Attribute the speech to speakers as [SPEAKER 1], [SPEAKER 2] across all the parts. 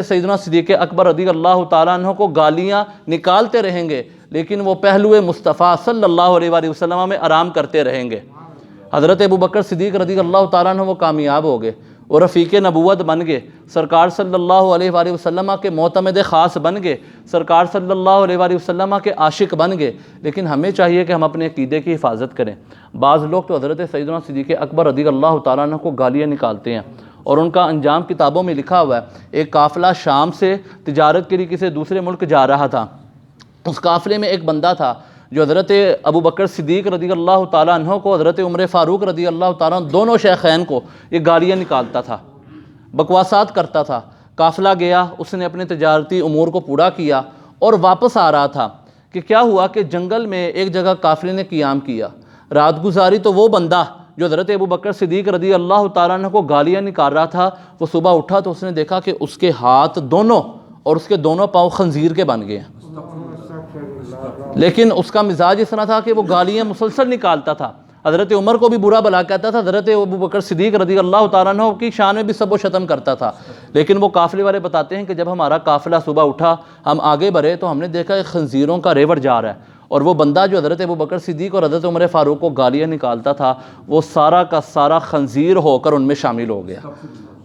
[SPEAKER 1] سیدنا صدیق اکبر رضی اللہ تعالیٰ عنہ کو گالیاں نکالتے رہیں گے، لیکن وہ پہلو مصطفیٰ صلی اللہ علیہ وآلہ وسلم میں آرام کرتے رہیں گے۔ حضرت ابوبکر صدیق رضی اللہ تعالیٰ عنہ وہ کامیاب ہو گئے اور رفیق نبوت بن گئے، سرکار صلی اللہ علیہ وآلہ وسلم کے معتمد خاص بن گئے، سرکار صلی اللہ علیہ وآلہ وسلم کے عاشق بن گئے۔ لیکن ہمیں چاہیے کہ ہم اپنے عقیدے کی حفاظت کریں۔ بعض لوگ تو حضرت سیدنا صدیق اکبر رضی اللہ تعالیٰ عنہ کو گالیاں نکالتے ہیں، اور ان کا انجام کتابوں میں لکھا ہوا ہے۔ ایک قافلہ شام سے تجارت کے لیے کسی دوسرے ملک جا رہا تھا، اس قافلے میں ایک بندہ تھا جو حضرت ابوبکر صدیق رضی اللہ تعالیٰ عنہ کو، حضرت عمر فاروق رضی اللہ تعالیٰ عنہ، دونوں شیخین کو یہ گالیاں نکالتا تھا، بکواسات کرتا تھا۔ قافلہ گیا، اس نے اپنے تجارتی امور کو پورا کیا اور واپس آ رہا تھا کہ کیا ہوا کہ جنگل میں ایک جگہ قافلے نے قیام کیا، رات گزاری۔ تو وہ بندہ جو حضرت ابوبکر صدیق رضی اللہ تعالیٰ عنہ کو گالیاں نکال رہا تھا، وہ صبح اٹھا تو اس نے دیکھا کہ اس کے ہاتھ دونوں اور اس کے دونوں پاؤں خنزیر کے بن گئے ہیں۔ لیکن اس کا مزاج اس طرح تھا کہ وہ گالیاں مسلسل نکالتا تھا، حضرت عمر کو بھی برا بھلا کہتا تھا، حضرت ابوبکر صدیق رضی اللہ تعالیٰ عنہ کی شان میں بھی سب و شتم کرتا تھا۔ لیکن وہ قافلے والے بتاتے ہیں کہ جب ہمارا قافلہ صبح اٹھا، ہم آگے بڑھے تو ہم نے دیکھا کہ خنزیروں کا ریوڑ جا رہا ہے، اور وہ بندہ جو حضرت ابوبکر صدیق اور حضرت عمر فاروق کو گالیاں نکالتا تھا، وہ سارا کا سارا خنزیر ہو کر ان میں شامل ہو گیا۔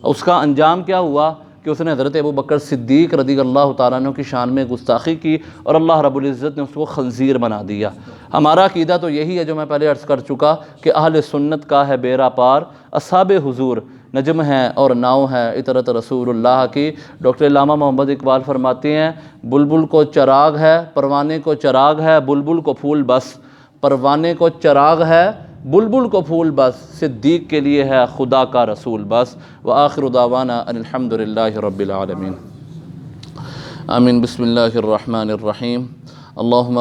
[SPEAKER 1] اس کا انجام کیا ہوا کہ اس نے حضرت ابوبکر صدیق رضی اللہ تعالیٰ عنہ کی شان میں گستاخی کی، اور اللہ رب العزت نے اس کو خنزیر بنا دیا۔ ہمارا عقیدہ تو یہی ہے جو میں پہلے عرض کر چکا کہ اہل سنت کا ہے بیڑا پار، اصحاب حضور نجم ہیں اور ناؤ ہے اطرت رسول اللہ کی۔ ڈاکٹر علامہ محمد اقبال فرماتے ہیں، بلبل کو چراغ ہے پروانے کو چراغ ہے، بلبل کو پھول بس، پروانے کو چراغ ہے بلبل کو پھول بس، صدیق کے لیے ہے خدا کا رسول بس۔ وآخر دعوانا ان الحمد للہ رب العالمین۔ آمین۔ بسم اللہ الرحمن الرحیم۔ اللہم